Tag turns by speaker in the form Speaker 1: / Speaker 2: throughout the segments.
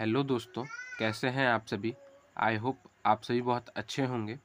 Speaker 1: Hello दोस्तों, कैसे हैं आप सभी? आई होप आप सभी बहुत अच्छे होंगे।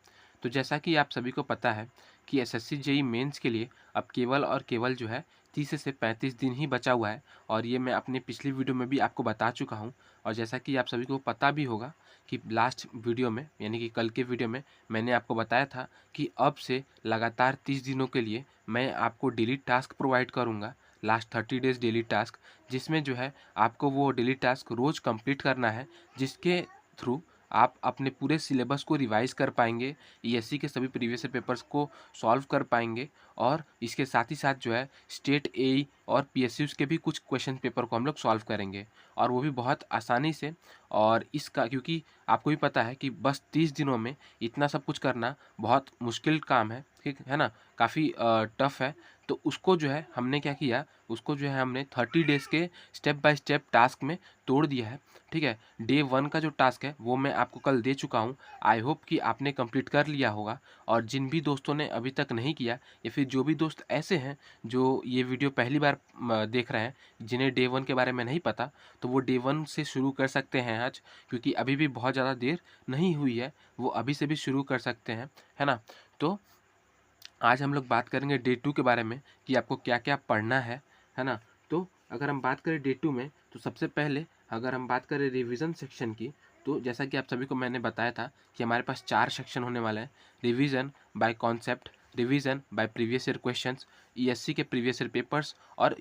Speaker 1: तो जैसा कि आप सभी को पता है कि एसएससी जेईई मेंस के लिए अब केवल और केवल जो है 30 से 35 दिन ही बचा हुआ है और ये मैं अपनी पिछली वीडियो में भी आपको बता चुका हूँ। और जैसा कि आप सभी को पता भी होगा कि लास्ट वीडियो में यानी कि कल के वीडियो में मैंने आपको बताया था कि अब से लगातार 30 दिनों के लिए मैं आपको डेली टास्क प्रोवाइड करूँगा, लास्ट 30 डेज़ डेली टास्क, जिसमें जो है आपको वो डेली टास्क रोज़ कंप्लीट करना है, जिसके थ्रू आप अपने पूरे सिलेबस को रिवाइज कर पाएंगे, ईएससी के सभी प्रीवियस ईयर पेपर्स को सॉल्व कर पाएंगे और इसके साथ ही साथ जो है स्टेट एई और पीएसयूज़ के भी कुछ क्वेश्चन पेपर को हम लोग सॉल्व करेंगे और वो भी बहुत आसानी से। और इसका क्योंकि आपको भी पता है कि बस 30 दिनों में इतना सब कुछ करना बहुत मुश्किल काम है, ठीक है ना, काफ़ी टफ है। तो उसको जो है हमने क्या किया, उसको जो है हमने 30 डेज़ के स्टेप बाय स्टेप टास्क में तोड़ दिया है। ठीक है, डे 1 का जो टास्क है वो मैं आपको कल दे चुका हूँ। आई होप कि आपने कंप्लीट कर लिया होगा। और जिन भी दोस्तों ने अभी तक नहीं किया या फिर जो भी दोस्त ऐसे हैं जो ये वीडियो पहली बार देख रहे हैं, जिन्हें डे 1 के बारे में नहीं पता, तो वो डे 1 से शुरू कर सकते हैं आज, क्योंकि अभी भी बहुत ज़्यादा देर नहीं हुई है, वो अभी से भी शुरू कर सकते हैं, है ना। तो आज हम लोग बात करेंगे डे 2 के बारे में कि आपको क्या क्या पढ़ना है ना। तो अगर हम बात करें डे 2 में, तो सबसे पहले अगर हम बात करें रिवीजन सेक्शन की, तो जैसा कि आप सभी को मैंने बताया था कि हमारे पास 4 सेक्शन होने वाले हैं। Revision by concept, revision by previous year questions, ESC के प्रीवियस ईयर पेपर्स और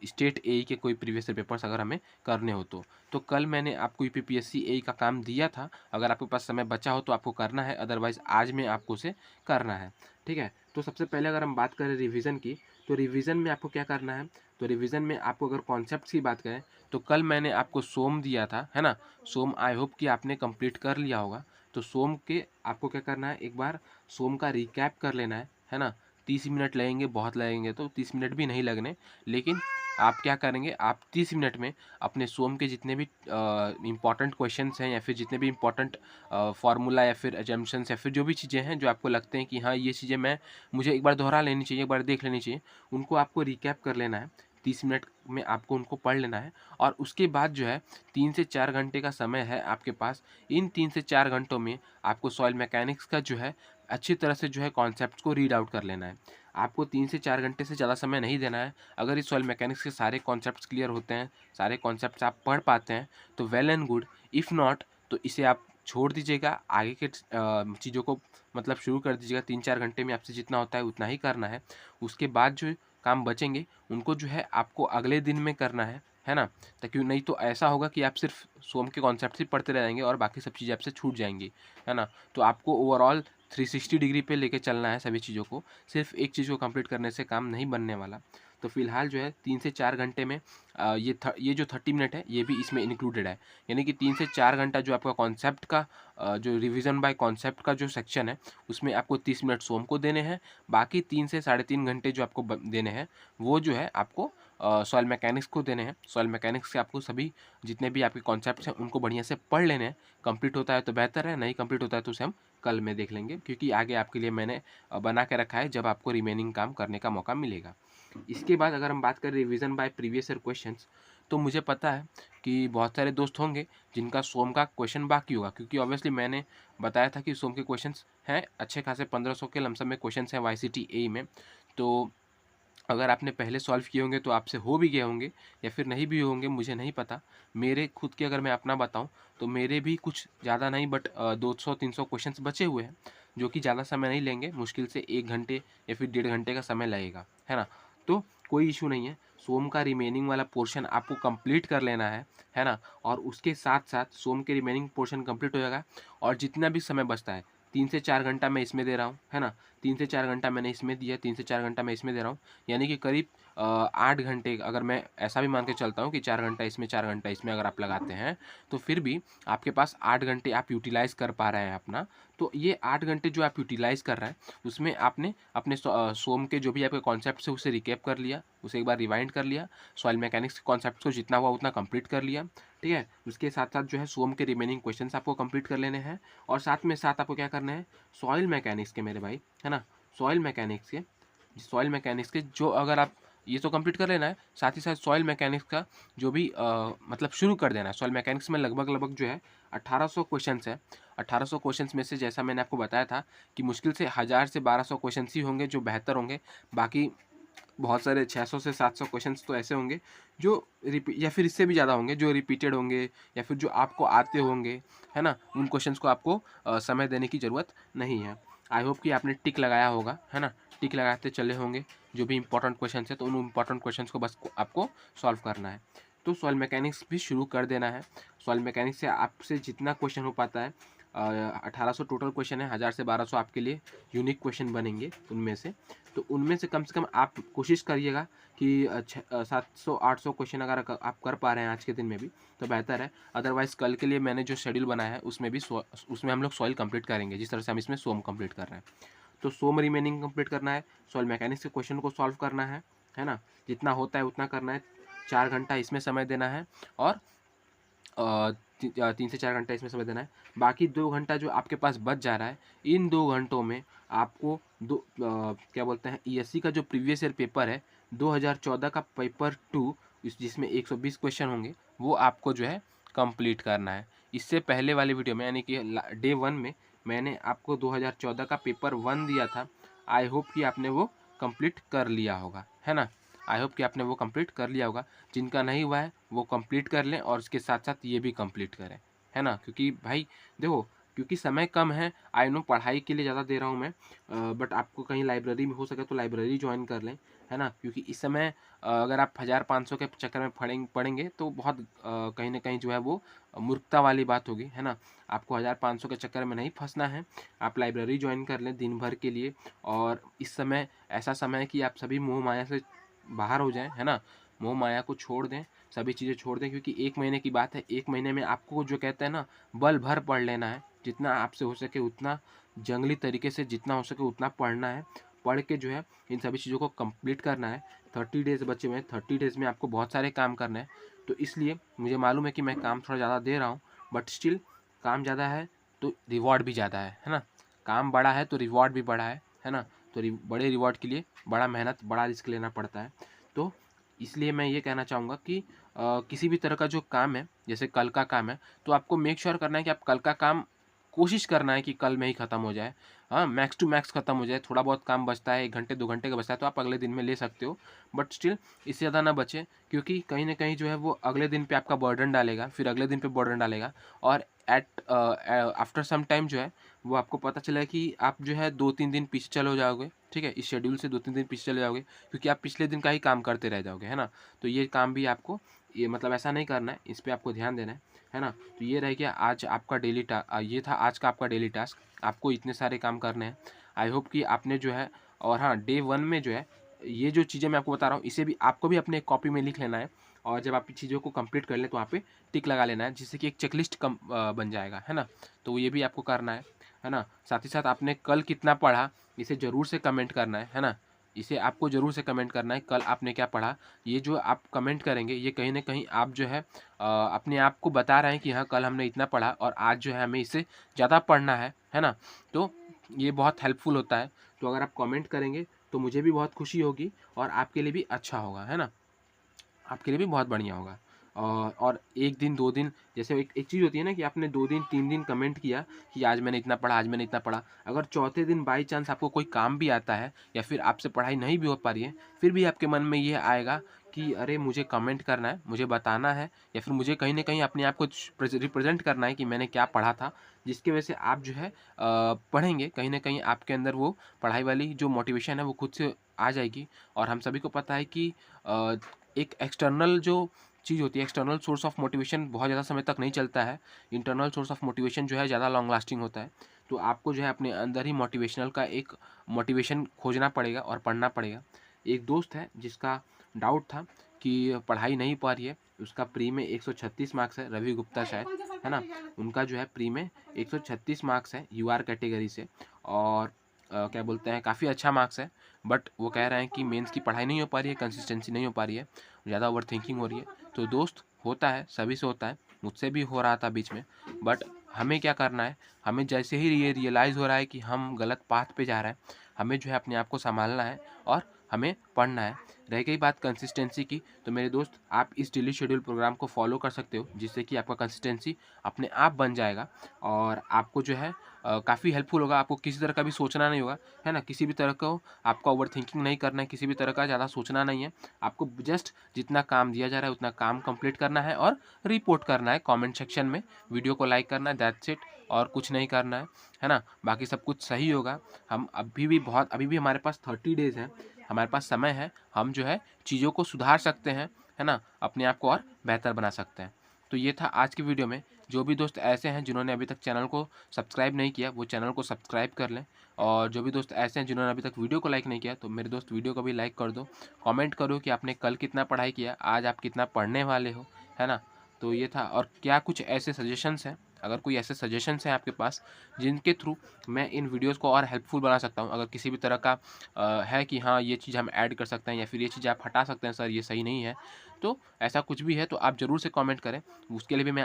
Speaker 1: स्टेट एई के कोई प्रीवियस ईयर पेपर्स अगर हमें करने हो तो कल मैंने आपको यूपीपीएससी एई का काम दिया था। अगर आपके पास समय बचा हो तो आपको करना है, अदरवाइज आज में आपको उसे करना है। ठीक है, तो सबसे पहले अगर हम बात करें रिवीजन की, तो रिवीजन में आपको क्या करना है। तो रिवीजन में आपको अगर कॉन्सेप्ट्स की बात करें, तो कल मैंने आपको सोम दिया था, है ना। सोम आई होप कि आपने कंप्लीट कर लिया होगा। तो सोम के आपको क्या करना है, एक बार सोम का रिकैप कर लेना है ना। 30 मिनट लगेंगे, बहुत लगेंगे तो 30 मिनट भी नहीं लगने, लेकिन आप क्या करेंगे, आप 30 मिनट में अपने सोम के जितने भी इंपॉर्टेंट क्वेश्चंस हैं या फिर जितने भी इंपॉर्टेंट फार्मूला या फिर एजम्पशंस या फिर जो भी चीज़ें हैं जो आपको लगते हैं कि हाँ ये चीज़ें मुझे एक बार दोहरा लेनी चाहिए, एक बार देख लेनी चाहिए, उनको आपको रिकैप कर लेना है। 30 मिनट में आपको उनको पढ़ लेना है और उसके बाद जो है 3 से 4 घंटे का समय है आपके पास। इन 3 से 4 घंटों में आपको सॉइल मैकेनिक्स का जो है अच्छी तरह से जो है कॉन्सेप्ट्स को रीड आउट कर लेना है। आपको 3 से 4 घंटे से ज़्यादा समय नहीं देना है। अगर इस सॉइल मैकेनिक्स के सारे कॉन्सेप्ट्स क्लियर होते हैं, सारे कॉन्सेप्ट्स आप पढ़ पाते हैं तो well and good. If not तो इसे आप छोड़ दीजिएगा, आगे के चीज़ों को मतलब शुरू कर दीजिएगा। 3-4 घंटे में आपसे जितना होता है उतना ही करना है। उसके बाद जो काम बचेंगे उनको जो है आपको अगले दिन में करना है ना। ताकि नहीं तो ऐसा होगा कि आप सिर्फ सोम के कॉन्सेप्ट ही पढ़ते रह जाएंगे और बाकी सब चीज़ें आपसे छूट जाएंगी, है ना। तो आपको ओवरऑल 360 डिग्री पे लेके चलना है सभी चीज़ों को, सिर्फ एक चीज़ को कंप्लीट करने से काम नहीं बनने वाला। तो फिलहाल जो है 3 से 4 घंटे में ये जो 30 मिनट है ये भी इसमें इंक्लूडेड है। यानी कि 3 से 4 घंटा जो आपका कॉन्सेप्ट का जो रिवीजन बाय कॉन्सेप्ट का जो सेक्शन है उसमें आपको 30 मिनट सोम को देने हैं। बाकी 3 से साढ़े 3 घंटे जो आपको देने हैं वो जो है आपको सॉइल मैकेनिक्स को देने हैं। सॉइल मैकेनिक्स के आपको सभी जितने भी आपके कॉन्सेप्ट्स हैं उनको बढ़िया से पढ़ लेने हैं। कंप्लीट होता है तो बेहतर है, नहीं कंप्लीट होता है तो उसे हम कल में देख लेंगे, क्योंकि आगे आपके लिए मैंने बना के रखा है जब आपको रिमेनिंग काम करने का मौका मिलेगा। इसके बाद अगर हम बात करें revision by previous year questions, तो मुझे पता है कि बहुत सारे दोस्त होंगे जिनका सोम का क्वेश्चन बाकी होगा, क्योंकि ऑब्वियसली मैंने बताया था कि सोम के क्वेश्चंस हैं अच्छे खासे 1500 के लमसम में क्वेश्चंस हैं वाईसीटी ए में। तो अगर आपने पहले सॉल्व किए होंगे तो आपसे हो भी गए होंगे या फिर नहीं भी होंगे, मुझे नहीं पता। मेरे खुद के अगर मैं अपना बताऊं तो मेरे भी कुछ ज़्यादा नहीं बट 200-300 क्वेश्चंस बचे हुए हैं, जो कि ज़्यादा समय नहीं लेंगे, मुश्किल से 1 घंटे या फिर 1.5 घंटे का समय लगेगा, है ना। तो कोई इशू नहीं है, सोम का रिमेनिंग वाला पोर्शन आपको कंप्लीट कर लेना है ना। और उसके साथ साथ सोम के रिमेनिंग पोर्शन कंप्लीट हो जाएगा और जितना भी समय बचता है, 3 से 4 घंटा मैं इसमें दे रहा हूँ, है ना। 3 से 4 घंटा मैंने इसमें दिया, 3 से 4 घंटा मैं इसमें दे रहा हूँ, यानी कि करीब 8 घंटे। अगर मैं ऐसा भी मान के चलता हूँ कि 4 घंटा इसमें 4 घंटा इसमें अगर आप लगाते हैं तो फिर भी आपके पास 8 घंटे आप यूटिलाइज़ कर पा रहे हैं अपना। तो ये 8 घंटे जो आप यूटिलाइज़ कर रहे हैं उसमें आपने अपने सोम के जो भी आपके कॉन्सेप्ट है उसे रिकेप कर लिया, उसे एक बार रिवाइंड कर लिया, सॉइल मैकेनिक्स के कॉन्सेप्ट को जितना हुआ उतना कंप्लीट कर लिया, ठीक है। उसके साथ साथ जो है सोम के रिमेनिंग क्वेश्चंस आपको कंप्लीट कर लेने हैं और साथ में साथ आपको क्या करना है, सॉइल मैकेनिक्स के मेरे भाई, है ना, सॉइल मैकेनिक्स के जो अगर आप ये तो कंप्लीट कर लेना है, साथ ही साथ सॉइल मैकेनिक्स का जो भी मतलब शुरू कर देना है। सॉइल मैकेनिक्स में लगभग जो है 1800 क्वेश्चंस है। 1800 क्वेश्चंस में से जैसा मैंने आपको बताया था कि मुश्किल से 1000 से 1200 क्वेश्चंस ही होंगे जो बेहतर होंगे, बाकी बहुत सारे 600 से 700 क्वेश्चंस तो ऐसे होंगे जो या फिर इससे भी ज़्यादा होंगे जो रिपीटेड होंगे या फिर जो आपको आते होंगे, है ना। उन क्वेश्चंस को आपको समय देने की ज़रूरत नहीं है। आई होप कि आपने टिक लगाया होगा, है ना, टिक लगाते चले होंगे। जो भी इंपॉर्टेंट क्वेश्चन है तो उन इंपॉर्टेंट क्वेश्चन को बस आपको सॉल्व करना है। तो सॉइल मैकेनिक्स भी शुरू कर देना है। सॉइल मैकेनिक्स से आपसे जितना क्वेश्चन हो पाता है, 1800 टोटल क्वेश्चन है, 1000 से 1200 आपके लिए यूनिक क्वेश्चन बनेंगे उनमें से। तो उनमें से कम आप कोशिश करिएगा कि 700-800 क्वेश्चन अगर आप कर पा रहे हैं आज के दिन में भी तो बेहतर है। अदरवाइज़ कल के लिए मैंने जो शेड्यूल बनाया है उसमें भी उसमें हम लोग सॉइल कंप्लीट करेंगे, जिस तरह से हम इसमें सोम कंप्लीट कर रहे हैं। तो सोम रिमेनिंग कंप्लीट करना है, सॉइल मैकेनिक्स के क्वेश्चन को सॉल्व करना है ना। जितना होता है उतना करना है। 4 घंटा इसमें समय देना है और 3 से 4 घंटा इसमें समय देना है। बाकी 2 घंटा जो आपके पास बच जा रहा है, इन 2 घंटों में आपको क्या बोलते हैं, ईएससी का जो प्रीवियस ईयर पेपर है 2014 का पेपर 2, जिसमें 120 क्वेश्चन होंगे, वो आपको जो है कंप्लीट करना है। इससे पहले वाले वीडियो में यानी कि डे 1 में मैंने आपको 2014 का पेपर 1 दिया था। आई होप कि आपने वो कंप्लीट कर लिया होगा, है ना। आई होप कि आपने वो कंप्लीट कर लिया होगा। जिनका नहीं हुआ है वो कंप्लीट कर लें और उसके साथ साथ ये भी कंप्लीट करें, है ना। क्योंकि भाई देखो, क्योंकि समय कम है, आई नो पढ़ाई के लिए ज़्यादा दे रहा हूँ मैं, बट आपको कहीं लाइब्रेरी में हो सके तो लाइब्रेरी ज्वाइन कर लें, है ना। क्योंकि इस समय अगर आप 1500 के चक्कर में पढ़ेंगे तो बहुत कहीं ना कहीं जो है वो मूर्खता वाली बात होगी, है ना। आपको 1500 के चक्कर में नहीं फंसना है। आप लाइब्रेरी ज्वाइन कर लें दिन भर के लिए। और इस समय ऐसा समय है कि आप सभी मोह माया से बाहर हो जाएं, है ना। मोह माया को छोड़ दें, सभी चीज़ें छोड़ दें, क्योंकि 1 महीने की बात है। 1 महीने में आपको जो कहते हैं ना, बल भर पढ़ लेना है। जितना आपसे हो सके उतना जंगली तरीके से जितना हो सके उतना पढ़ना है। पढ़ के जो है इन सभी चीज़ों को कंप्लीट करना है। 30 डेज़ बचे हुए हैं, 30 डेज़ में आपको बहुत सारे काम करने हैं। तो इसलिए मुझे मालूम है कि मैं काम थोड़ा ज़्यादा दे रहा हूँ, बट स्टिल काम ज़्यादा है तो रिवॉर्ड भी ज़्यादा है ना। काम बड़ा है तो रिवॉर्ड भी बड़ा है ना। तो बड़े रिवॉर्ड के लिए बड़ा मेहनत, बड़ा रिस्क लेना पड़ता है। तो इसलिए मैं ये कहना चाहूँगा कि किसी भी तरह का जो काम है, जैसे कल का काम है, तो आपको मेक श्योर करना है कि आप कल का काम कोशिश करना है कि कल में ही ख़त्म हो जाए। हाँ, मैक्स टू मैक्स ख़त्म हो जाए। थोड़ा बहुत काम बचता है, 1 घंटे 2 घंटे का बचता है तो आप अगले दिन में ले सकते हो, बट स्टिल इससे ज़्यादा ना बचे, क्योंकि कहीं न कहीं जो है वो अगले दिन पे आपका बर्डन डालेगा, फिर अगले दिन पे बर्डन डालेगा। और आफ्टर सम टाइम जो है वो आपको पता चला कि आप जो है 2-3 दिन पीछे चले जाओगे, ठीक है। इस शेड्यूल से 2-3 दिन पीछे चले जाओगे, क्योंकि आप पिछले दिन का ही काम करते रह जाओगे, है ना। तो ये काम भी आपको, ये मतलब ऐसा नहीं करना है, इस पे आपको ध्यान देना है ना। तो ये रह गया आज आपका ये था आज का आपका डेली टास्क। आपको इतने सारे काम करने हैं। आई होप कि आपने जो है, और हाँ, डे 1 में जो है ये जो चीज़ें मैं आपको बता रहा हूँ इसे भी आपको भी अपने कॉपी में लिख लेना है। और जब आप इन चीज़ों को कंप्लीट कर लें तो वहाँ पे टिक लगा लेना है, जिससे कि एक चेकलिस्ट बन जाएगा, है ना। तो ये भी आपको करना है ना। साथ ही साथ आपने कल कितना पढ़ा इसे ज़रूर से कमेंट करना है ना। इसे आपको ज़रूर से कमेंट करना है, कल आपने क्या पढ़ा। ये जो आप कमेंट करेंगे ये कहीं ना कहीं आप जो है अपने आप को बता रहे हैं कि हाँ, कल हमने इतना पढ़ा और आज जो है हमें इससे ज़्यादा पढ़ना है ना। तो ये बहुत हेल्पफुल होता है। तो अगर आप कमेंट करेंगे तो मुझे भी बहुत खुशी होगी और आपके लिए भी अच्छा होगा, है ना। आपके लिए भी बहुत बढ़िया होगा। और 1 दिन 2 दिन, जैसे एक चीज़ होती है ना कि आपने 2 दिन 3 दिन कमेंट किया कि आज मैंने इतना पढ़ा, आज मैंने इतना पढ़ा। अगर चौथे दिन बाई चांस आपको कोई काम भी आता है या फिर आपसे पढ़ाई नहीं भी हो पा रही है, फिर भी आपके मन में ये आएगा कि अरे मुझे कमेंट करना है, मुझे बताना है, या फिर मुझे कहीं न कहीं अपने आप को रिप्रेज़ेंट करना है कि मैंने क्या पढ़ा था। जिसकी वजह से आप जो है पढ़ेंगे, कहीं न कहीं आपके अंदर वो पढ़ाई वाली जो मोटिवेशन है वो खुद से आ जाएगी। और हम सभी को पता है कि एक एक्सटर्नल जो चीज़ होती है, एक्सटर्नल सोर्स ऑफ मोटिवेशन बहुत ज़्यादा समय तक नहीं चलता है। इंटरनल सोर्स ऑफ मोटिवेशन जो है ज़्यादा लॉन्ग लास्टिंग होता है। तो आपको जो है अपने अंदर ही मोटिवेशनल का एक मोटिवेशन खोजना पड़ेगा और पढ़ना पड़ेगा। एक दोस्त है जिसका डाउट था कि पढ़ाई नहीं पा रही है, उसका प्री में 136 मार्क्स है, रवि गुप्ता शायद, है ना। उनका जो है प्री में 136 मार्क्स है यूआर कैटेगरी से। और क्या बोलते हैं, काफ़ी अच्छा मार्क्स है। बट वो कह रहे हैं कि मेंस की पढ़ाई नहीं हो पा रही है, कंसिस्टेंसी नहीं हो पा रही है, ज़्यादा ओवर थिंकिंग हो रही है। तो दोस्त, होता है, सभी से होता है, मुझसे भी हो रहा था बीच में। बट हमें क्या करना है, हमें जैसे ही ये रियलाइज़ हो रहा है कि हम गलत पाथ पे जा रहे हैं, हमें जो है अपने आप को संभालना है और हमें पढ़ना है। रह गई बात कंसिस्टेंसी की, तो मेरे दोस्त आप इस डेली शेड्यूल प्रोग्राम को फॉलो कर सकते हो, जिससे कि आपका कंसिस्टेंसी अपने आप बन जाएगा और आपको जो है काफ़ी हेल्पफुल होगा। आपको किसी तरह का भी सोचना नहीं होगा, है ना? किसी भी तरह का आपको ओवरथिंकिंग नहीं करना है, किसी भी तरह का ज़्यादा सोचना नहीं है। आपको जस्ट जितना काम दिया जा रहा है उतना काम कंप्लीट करना है और रिपोर्ट करना है कमेंट सेक्शन में, वीडियो को लाइक करना है, दैट्स इट, और कुछ नहीं करना है ना? बाकी सब कुछ सही होगा। हम अभी भी हमारे पास 30 डेज़ हैं, हमारे पास समय है, हम जो है चीज़ों को सुधार सकते हैं, है ना? अपने आप को और बेहतर बना सकते हैं। तो ये था आज की वीडियो में। जो भी दोस्त ऐसे हैं जिन्होंने अभी तक चैनल को सब्सक्राइब नहीं किया, वो चैनल को सब्सक्राइब कर लें, और जो भी दोस्त ऐसे हैं जिन्होंने अभी तक वीडियो को लाइक नहीं किया, तो मेरे दोस्त वीडियो को भी लाइक कर दो। कमेंट करो कि आपने कल कितना पढ़ाई किया, आज आप कितना पढ़ने वाले हो, है ना? तो ये था। और क्या कुछ ऐसे सजेशंस हैं, अगर कोई ऐसे सजेशंस हैं आपके पास जिनके थ्रू मैं इन वीडियोज़ को और हेल्पफुल बना सकता हूँ, अगर किसी भी तरह का है कि हाँ, ये चीज़ हम ऐड कर सकते हैं या फिर ये चीज़ आप हटा सकते हैं सर, ये सही नहीं है, तो ऐसा कुछ भी है तो आप ज़रूर से कमेंट करें। उसके लिए भी मैं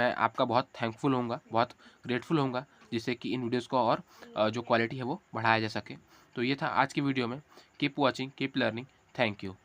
Speaker 1: आपका बहुत थैंकफुल होऊंगा, बहुत ग्रेटफुल होऊंगा, जिससे कि इन वीडियोज़ को और जो क्वालिटी है वो बढ़ाया जा सके। तो ये था आज की वीडियो में। Keep watching, keep learning. Thank you.